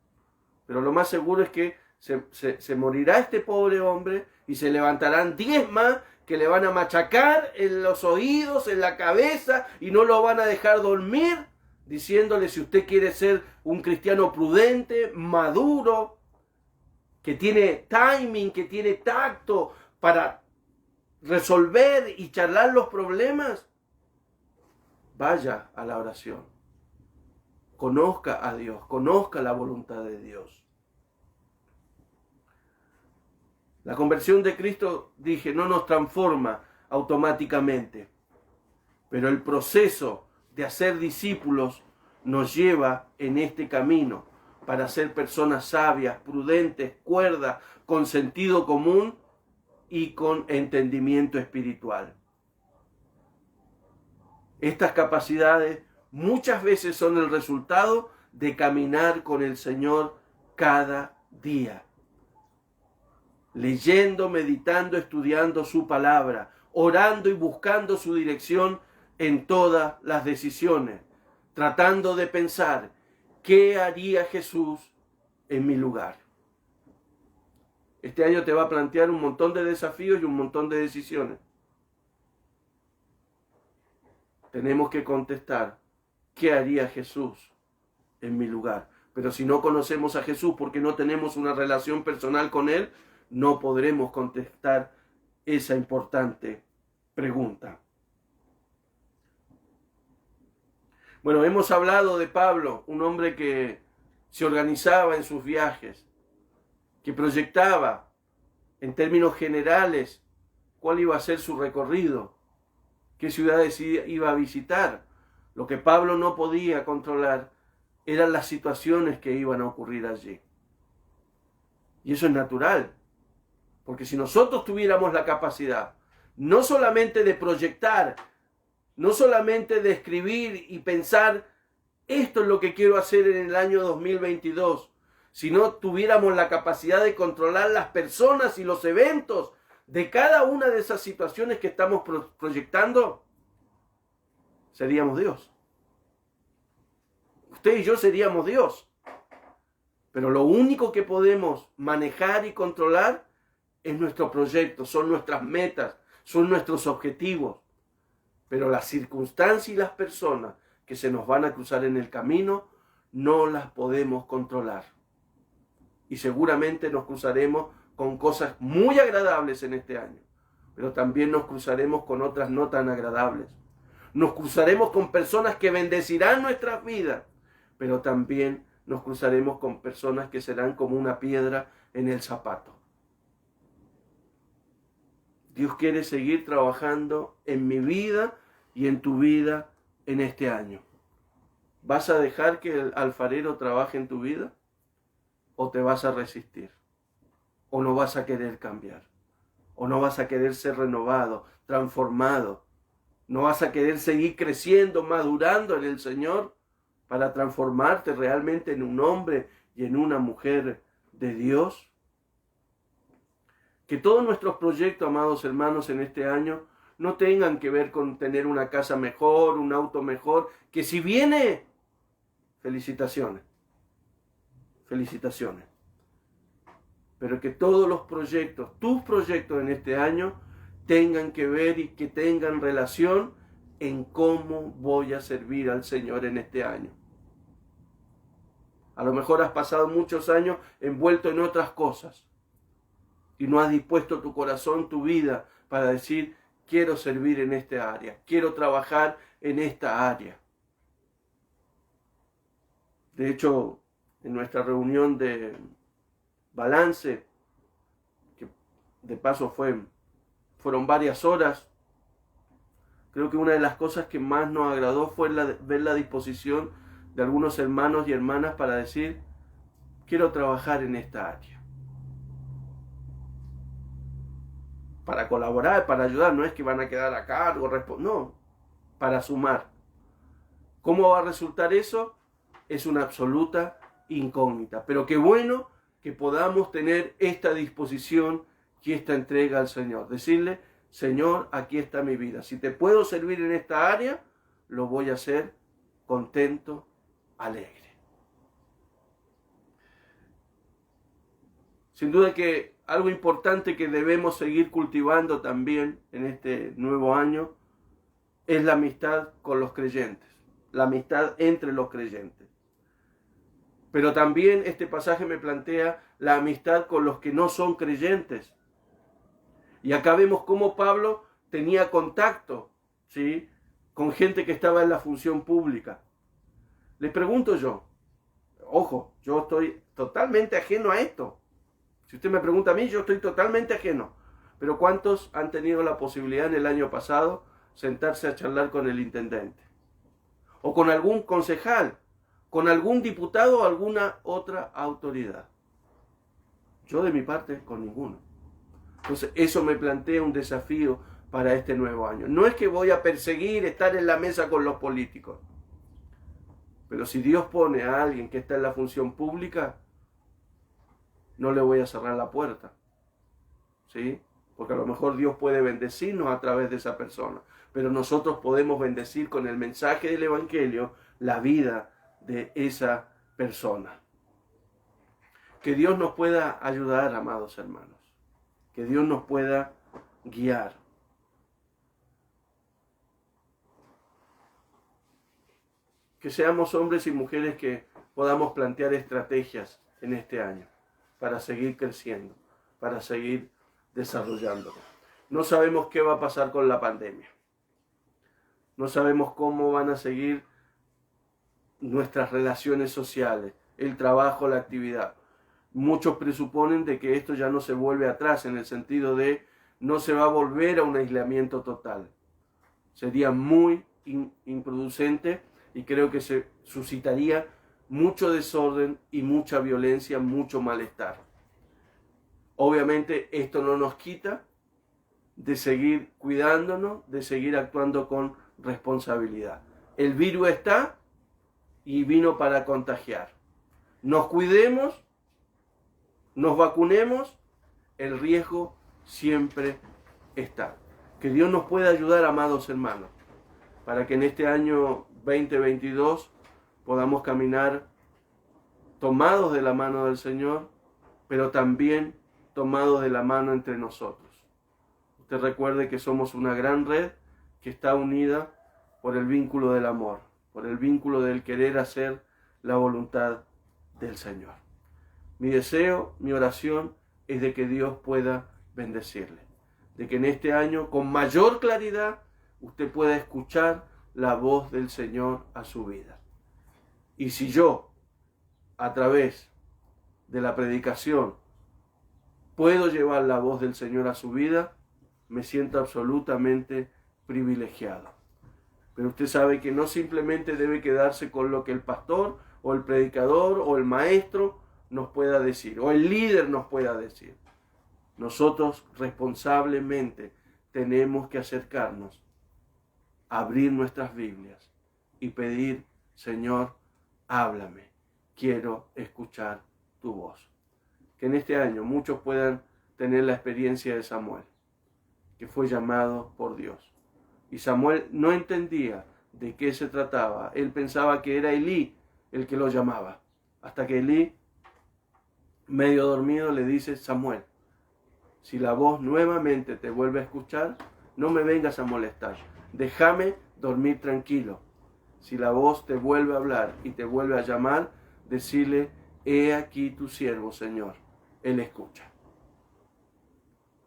Pero lo más seguro es que se morirá este pobre hombre y se levantarán 10 más que le van a machacar en los oídos, en la cabeza y no lo van a dejar dormir, diciéndole si usted quiere ser un cristiano prudente, maduro, que tiene timing, que tiene tacto para resolver y charlar los problemas, vaya a la oración. Conozca a Dios, conozca la voluntad de Dios. La conversión de Cristo, dije, no nos transforma automáticamente, pero el proceso de hacer discípulos nos lleva en este camino para ser personas sabias, prudentes, cuerdas, con sentido común y con entendimiento espiritual. Estas capacidades muchas veces son el resultado de caminar con el Señor cada día. Leyendo, meditando, estudiando su palabra, orando y buscando su dirección en todas las decisiones, tratando de pensar, ¿qué haría Jesús en mi lugar? Este año te va a plantear un montón de desafíos y un montón de decisiones. Tenemos que contestar, ¿qué haría Jesús en mi lugar? Pero si no conocemos a Jesús porque no tenemos una relación personal con Él, no podremos contestar esa importante pregunta. Bueno, hemos hablado de Pablo, un hombre que se organizaba en sus viajes, que proyectaba en términos generales cuál iba a ser su recorrido, qué ciudades iba a visitar. Lo que Pablo no podía controlar eran las situaciones que iban a ocurrir allí. Y eso es natural, porque si nosotros tuviéramos la capacidad no solamente de proyectar, no solamente de escribir y pensar, esto es lo que quiero hacer en el año 2022, si no tuviéramos la capacidad de controlar las personas y los eventos de cada una de esas situaciones que estamos proyectando, seríamos Dios. Usted y yo seríamos Dios. Pero lo único que podemos manejar y controlar es nuestro proyecto, son nuestras metas, son nuestros objetivos. Pero las circunstancias y las personas que se nos van a cruzar en el camino, no las podemos controlar. Y seguramente nos cruzaremos con cosas muy agradables en este año, pero también nos cruzaremos con otras no tan agradables. Nos cruzaremos con personas que bendecirán nuestras vidas, pero también nos cruzaremos con personas que serán como una piedra en el zapato. Dios quiere seguir trabajando en mi vida y en tu vida en este año. ¿Vas a dejar que el alfarero trabaje en tu vida? ¿O te vas a resistir? ¿O no vas a querer cambiar? ¿O no vas a querer ser renovado, transformado? ¿No vas a querer seguir creciendo, madurando en el Señor para transformarte realmente en un hombre y en una mujer de Dios? Que todos nuestros proyectos, amados hermanos, en este año no tengan que ver con tener una casa mejor, un auto mejor, que si viene, felicitaciones, felicitaciones. Pero que todos los proyectos, tus proyectos en este año, tengan que ver y que tengan relación en cómo voy a servir al Señor en este año. A lo mejor has pasado muchos años envuelto en otras cosas y no has dispuesto tu corazón, tu vida, para decir, quiero servir en esta área, quiero trabajar en esta área. De hecho, en nuestra reunión de balance, que de paso fueron varias horas, creo que una de las cosas que más nos agradó fue ver la disposición de algunos hermanos y hermanas para decir, quiero trabajar en esta área. Para colaborar, para ayudar, no es que van a quedar a cargo, no, para sumar. ¿Cómo va a resultar eso? Es una absoluta incógnita, pero qué bueno que podamos tener esta disposición y esta entrega al Señor. Decirle, Señor, aquí está mi vida. Si te puedo servir en esta área, lo voy a hacer contento, alegre. Sin duda que algo importante que debemos seguir cultivando también en este nuevo año es la amistad con los creyentes, la amistad entre los creyentes. Pero también este pasaje me plantea la amistad con los que no son creyentes. Y acá vemos cómo Pablo tenía contacto, ¿sí?, con gente que estaba en la función pública. Les pregunto yo, ojo, yo estoy totalmente ajeno a esto. Si usted me pregunta a mí, yo estoy totalmente ajeno. Pero ¿cuántos han tenido la posibilidad en el año pasado sentarse a charlar con el intendente? O con algún concejal, con algún diputado o alguna otra autoridad. Yo de mi parte, con ninguno. Entonces eso me plantea un desafío para este nuevo año. No es que voy a perseguir estar en la mesa con los políticos. Pero si Dios pone a alguien que está en la función pública, no le voy a cerrar la puerta. ¿Sí? Porque a lo mejor Dios puede bendecirnos a través de esa persona. Pero nosotros podemos bendecir con el mensaje del Evangelio la vida de esa persona. Que Dios nos pueda ayudar, amados hermanos. Que Dios nos pueda guiar. Que seamos hombres y mujeres que podamos plantear estrategias en este año para seguir creciendo, para seguir desarrollándonos. No sabemos qué va a pasar con la pandemia. No sabemos cómo van a seguir nuestras relaciones sociales, el trabajo, la actividad. Muchos presuponen de que esto ya no se vuelve atrás, en el sentido de no se va a volver a un aislamiento total. Sería muy imprudente y creo que se suscitaría mucho desorden y mucha violencia, mucho malestar. Obviamente esto no nos quita de seguir cuidándonos, de seguir actuando con responsabilidad. El virus está y vino para contagiar. Nos cuidemos, nos vacunemos, el riesgo siempre está. Que Dios nos pueda ayudar, amados hermanos, para que en este año 2022 podamos caminar tomados de la mano del Señor, pero también tomados de la mano entre nosotros. Usted recuerde que somos una gran red que está unida por el vínculo del amor, por el vínculo del querer hacer la voluntad del Señor. Mi deseo, mi oración es de que Dios pueda bendecirle, de que en este año con mayor claridad usted pueda escuchar la voz del Señor a su vida. Y si yo, a través de la predicación, puedo llevar la voz del Señor a su vida, me siento absolutamente privilegiado. Pero usted sabe que no simplemente debe quedarse con lo que el pastor o el predicador o el maestro nos pueda decir, o el líder nos pueda decir. Nosotros responsablemente tenemos que acercarnos abrir nuestras Biblias y pedir, Señor, háblame, quiero escuchar tu voz. Que en este año muchos puedan tener la experiencia de Samuel, que fue llamado por Dios. Y Samuel no entendía de qué se trataba. Él pensaba que era Elí el que lo llamaba. Hasta que Elí, medio dormido, le dice: Samuel, si la voz nuevamente te vuelve a escuchar, no me vengas a molestar. Déjame dormir tranquilo. Si la voz te vuelve a hablar y te vuelve a llamar, decirle: he aquí tu siervo, Señor. Él escucha.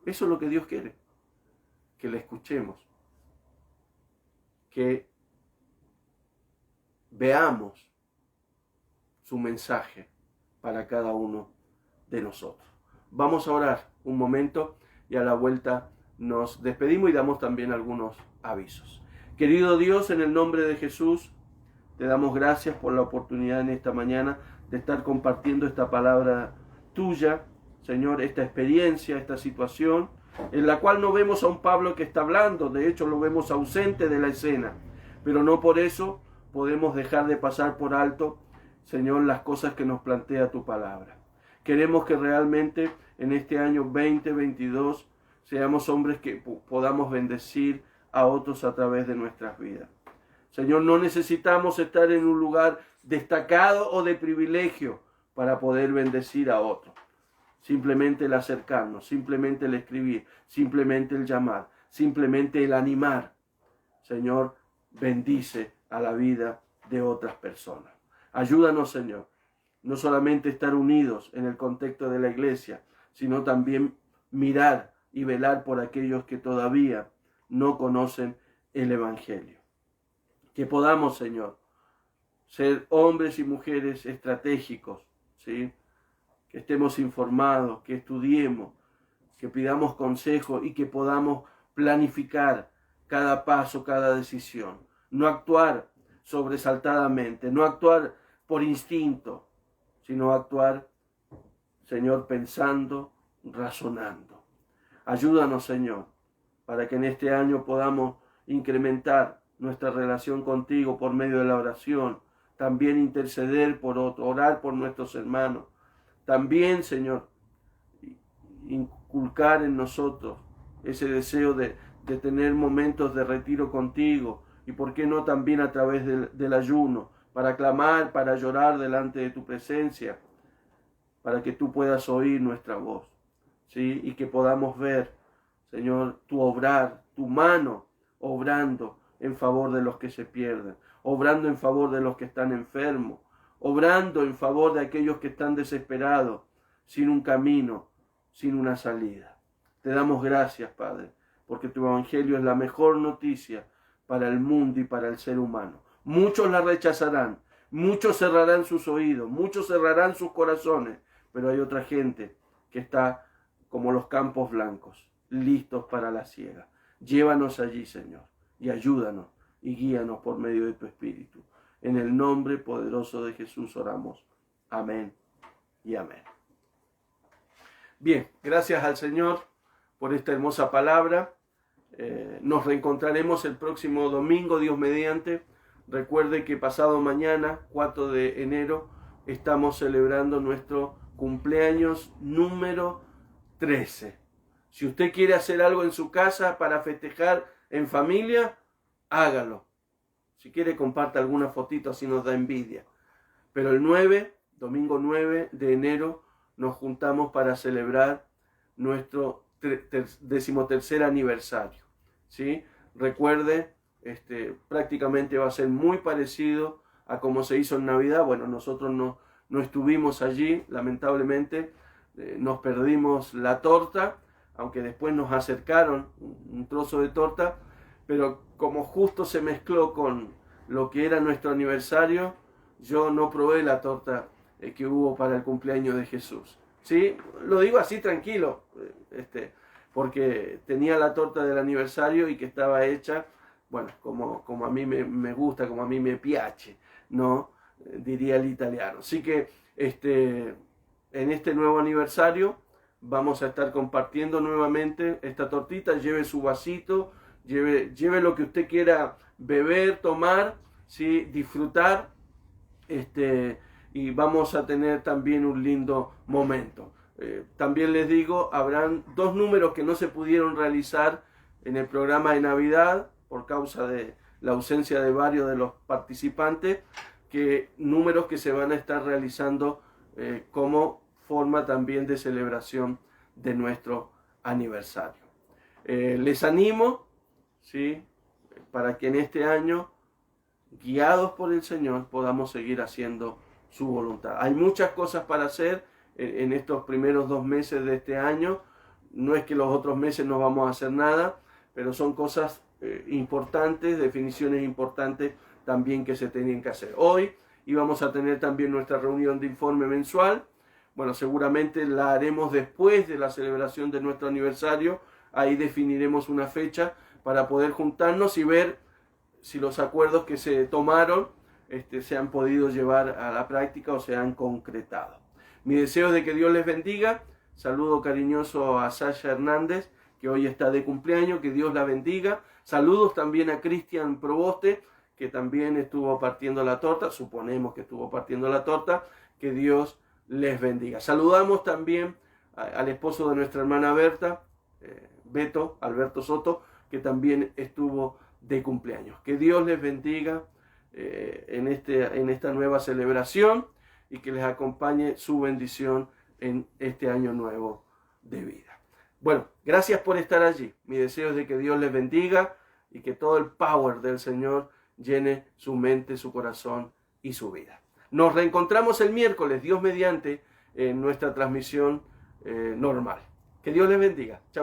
Eso es lo que Dios quiere, que le escuchemos, que veamos su mensaje para cada uno de nosotros. Vamos a orar un momento y a la vuelta nos despedimos y damos también algunos avisos. Querido Dios, en el nombre de Jesús, te damos gracias por la oportunidad en esta mañana de estar compartiendo esta palabra tuya, Señor, esta experiencia, esta situación, en la cual no vemos a un Pablo que está hablando, de hecho lo vemos ausente de la escena, pero no por eso podemos dejar de pasar por alto, Señor, las cosas que nos plantea tu palabra. Queremos que realmente en este año 2022 seamos hombres que podamos bendecir a otros a través de nuestras vidas. Señor, no necesitamos estar en un lugar destacado o de privilegio para poder bendecir a otros. Simplemente el acercarnos, simplemente el escribir, simplemente el llamar, simplemente el animar. Señor, bendice a la vida de otras personas. Ayúdanos, Señor, no solamente estar unidos en el contexto de la iglesia, sino también mirar y velar por aquellos que todavía no conocen el Evangelio. Que podamos, Señor, ser hombres y mujeres estratégicos, ¿sí? Que estemos informados, que estudiemos, que pidamos consejo y que podamos planificar cada paso, cada decisión. No actuar sobresaltadamente, no actuar por instinto, sino actuar, Señor, pensando, razonando. Ayúdanos, Señor, para que en este año podamos incrementar nuestra relación contigo por medio de la oración, también interceder por otros, orar por nuestros hermanos. También, Señor, inculcar en nosotros ese deseo de tener momentos de retiro contigo y por qué no también a través del ayuno, para clamar, para llorar delante de tu presencia, para que tú puedas oír nuestra voz, ¿sí? Y que podamos ver, Señor, tu obrar, tu mano obrando en favor de los que se pierden, obrando en favor de los que están enfermos, obrando en favor de aquellos que están desesperados, sin un camino, sin una salida. Te damos gracias, Padre, porque tu evangelio es la mejor noticia para el mundo y para el ser humano. Muchos la rechazarán, muchos cerrarán sus oídos, muchos cerrarán sus corazones, pero hay otra gente que está como los campos blancos, listos para la siega. Llévanos allí, Señor, y ayúdanos y guíanos por medio de tu Espíritu. En el nombre poderoso de Jesús oramos. Amén y amén. Bien, gracias al Señor por esta hermosa palabra. Nos reencontraremos el próximo domingo, Dios mediante. Recuerde que pasado mañana, 4 de enero, estamos celebrando nuestro cumpleaños número 13. Si usted quiere hacer algo en su casa para festejar en familia, hágalo. Si quiere, comparta alguna fotito, así nos da envidia. Pero el 9, domingo 9 de enero, nos juntamos para celebrar nuestro 13º aniversario, ¿sí? Recuerde, prácticamente va a ser muy parecido a como se hizo en Navidad. Bueno, nosotros no estuvimos allí, lamentablemente, nos perdimos la torta, aunque después nos acercaron un trozo de torta, pero como justo se mezcló con lo que era nuestro aniversario, yo no probé la torta que hubo para el cumpleaños de Jesús. ¿Sí? Lo digo así tranquilo, porque tenía la torta del aniversario y que estaba hecha, bueno, como a mí me gusta, como a mí me piace, ¿no? Diría el italiano. Así que en este nuevo aniversario vamos a estar compartiendo nuevamente esta tortita. Lleve su vasito, lleve lo que usted quiera beber, tomar, ¿sí? Disfrutar, y vamos a tener también un lindo momento. También les digo, habrán 2 números que no se pudieron realizar en el programa de Navidad por causa de la ausencia de varios de los participantes, números que se van a estar realizando como forma también de celebración de nuestro aniversario. Les animo, ¿sí? Para que en este año, guiados por el Señor, podamos seguir haciendo su voluntad. Hay muchas cosas para hacer en estos primeros 2 meses de este año. No es que los otros meses no vamos a hacer nada, pero son cosas importantes, definiciones importantes también que se tienen que hacer. Hoy íbamos a tener también nuestra reunión de informe mensual. Bueno, seguramente la haremos después de la celebración de nuestro aniversario. Ahí definiremos una fecha para poder juntarnos y ver si los acuerdos que se tomaron se han podido llevar a la práctica o se han concretado. Mi deseo es de que Dios les bendiga. Saludo cariñoso a Sasha Hernández, que hoy está de cumpleaños, que Dios la bendiga. Saludos también a Cristian Proboste, que también estuvo partiendo la torta, suponemos que estuvo partiendo la torta, que Dios les bendiga. Saludamos también al esposo de nuestra hermana Berta, Alberto Soto, que también estuvo de cumpleaños. Que Dios les bendiga en esta nueva celebración y que les acompañe su bendición en este año nuevo de vida. Bueno, gracias por estar allí. Mi deseo es de que Dios les bendiga y que todo el power del Señor llene su mente, su corazón y su vida. Nos reencontramos el miércoles, Dios mediante, en nuestra transmisión normal. Que Dios les bendiga. Chao.